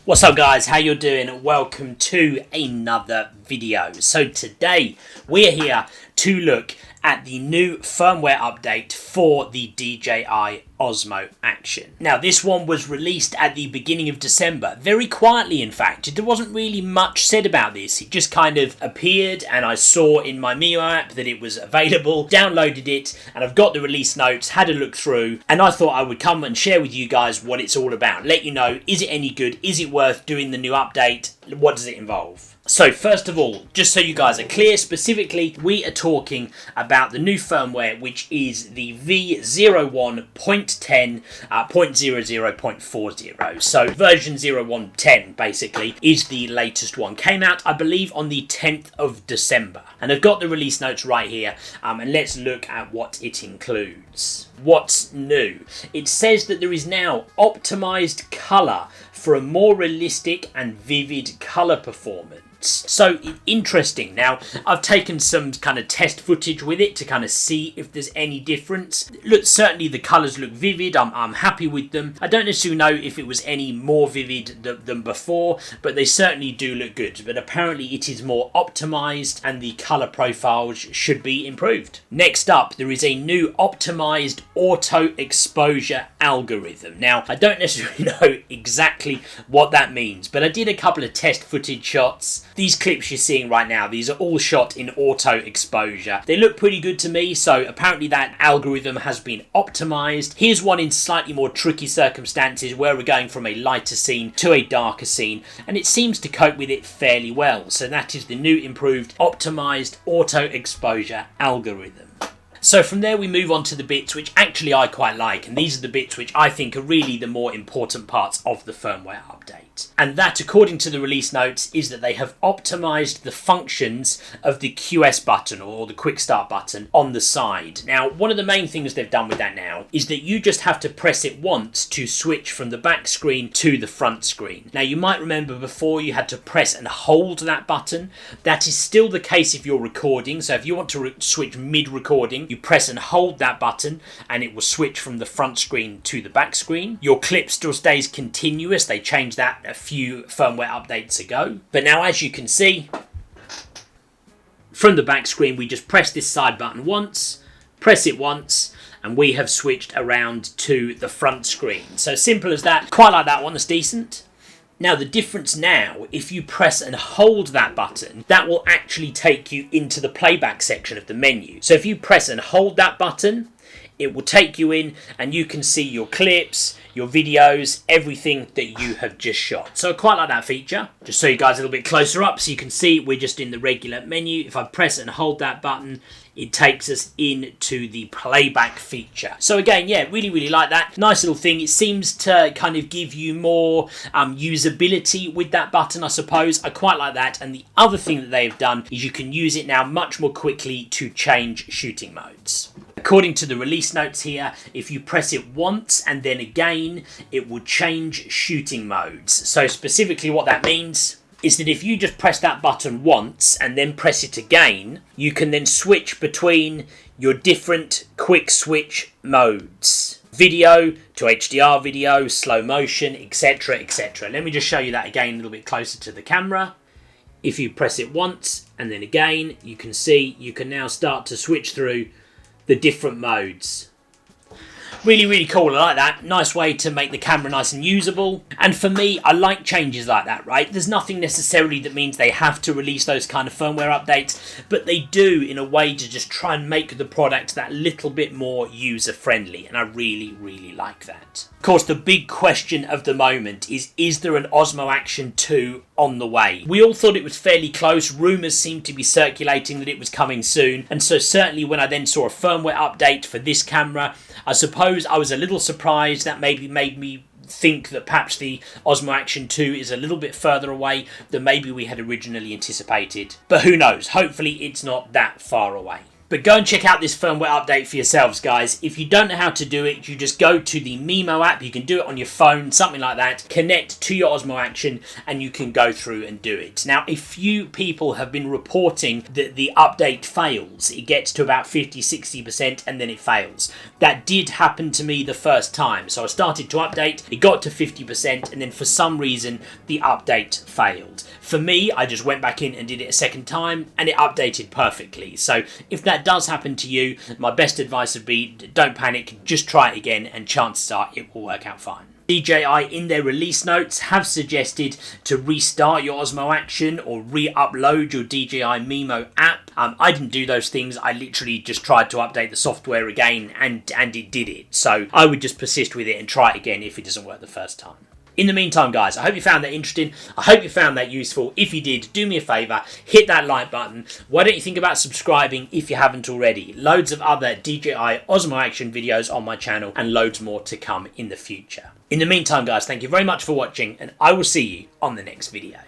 What's up guys, how you doing? Welcome to another video. So today we're here to look at the new firmware update for the DJI Osmo Action. Now this one was released at the beginning of December, very quietly in fact. There wasn't really much said about this. It just kind of appeared and I saw in my Mio app that it was available, downloaded it, and I've got the release notes, had a look through, and I thought I would come and share with you guys what it's all about. Let you know, is it any good? Is it worth doing the new update? What does it involve? So first of all, just so you guys are clear, specifically we are talking about the new firmware, which is the v1.01.10.00.40. So version 01.10 basically is the latest one. Came out, I believe, on the 10th of December. And I've got the release notes right here, and let's look at what it includes. What's new? It says that there is now optimized color for a more realistic and vivid color performance. So interesting. Now I've taken some kind of test footage with it to kind of see if there's any difference. Look, certainly the colors look vivid. I'm happy with them. I don't necessarily know if it was any more vivid than before, but they certainly do look good. But apparently it is more optimized and the color profiles should be improved. Next up, there is a new optimized auto exposure algorithm. Now I don't necessarily know exactly what that means, but I did a couple of test footage shots. These clips you're seeing right now, these are all shot in auto exposure. They look pretty good to me, so apparently that algorithm has been optimized. Here's one in slightly more tricky circumstances where we're going from a lighter scene to a darker scene, and it seems to cope with it fairly well. So that is the new improved optimized auto exposure algorithm. So from there we move on to the bits which actually I quite like, and these are the bits which I think are really the more important parts of the firmware update. And that, according to the release notes, is that they have optimized the functions of the QS button, or the quick start button, on the side. Now, one of the main things they've done with that now is that you just have to press it once to switch from the back screen to the front screen. Now, you might remember before you had to press and hold that button. That is still the case if you're recording. So if you want to switch mid-recording, you press and hold that button and it will switch from the front screen to the back screen. Your clip still stays continuous. They changed that a few firmware updates ago. But now, as you can see, from the back screen, we just press this side button once, press it once, and we have switched around to the front screen. So simple as that. Quite like that one, that's decent. Now the difference now, if you press and hold that button, that will actually take you into the playback section of the menu. So if you press and hold that button, it will take you in and you can see your clips, your videos, everything that you have just shot. So I quite like that feature. Just so you guys a little bit closer up so you can see we're just in the regular menu. If I press and hold that button, it takes us into the playback feature. So again, yeah, really like that. Nice little thing. It seems to kind of give you more usability with that button, I suppose. I quite like that. And the other thing that they've done is you can use it now much more quickly to change shooting modes. According to the release notes here, if you press it once and then again, it will change shooting modes. So specifically what that means is that if you just press that button once and then press it again, you can then switch between your different quick switch modes. Video to HDR video, slow motion, etc, etc. Let me just show you that again a little bit closer to the camera. If you press it once and then again, you can see you can now start to switch through the different modes. Really cool. I like that. Nice way to make the camera nice and usable. And for me, I like changes like that, right? There's nothing necessarily that means they have to release those kind of firmware updates, but they do in a way to just try and make the product that little bit more user-friendly. And I really like that. Of course, the big question of the moment is there an Osmo Action 2 on the way? We all thought it was fairly close. Rumours seemed to be circulating that it was coming soon. And so certainly when I then saw a firmware update for this camera, I suppose I was a little surprised. That maybe made me think that perhaps the Osmo Action 2 is a little bit further away than maybe we had originally anticipated. But who knows? Hopefully it's not that far away. But go and check out this firmware update for yourselves, guys. If you don't know how to do it, you just go to the Mimo app. You can do it on your phone, something like that. Connect to your Osmo Action and you can go through and do it. Now, a few people have been reporting that the update fails. It gets to about 50-60% and then it fails. That did happen to me the first time. So I started to update, it got to 50%, and then for some reason the update failed. For me, I just went back in and did it a second time and it updated perfectly. So if that does happen to you, my best advice would be don't panic, just try it again and chances are it will work out fine. DJI in their release notes have suggested to restart your Osmo Action or re-upload your DJI Mimo app. I didn't do those things. I literally just tried to update the software again and it did it. So I would just persist with it and try it again if it doesn't work the first time. In the meantime, guys, I hope you found that interesting. I hope you found that useful. If you did, do me a favour, hit that like button. Why don't you think about subscribing if you haven't already? Loads of other DJI Osmo Action videos on my channel and loads more to come in the future. In the meantime, guys, thank you very much for watching and I will see you on the next video.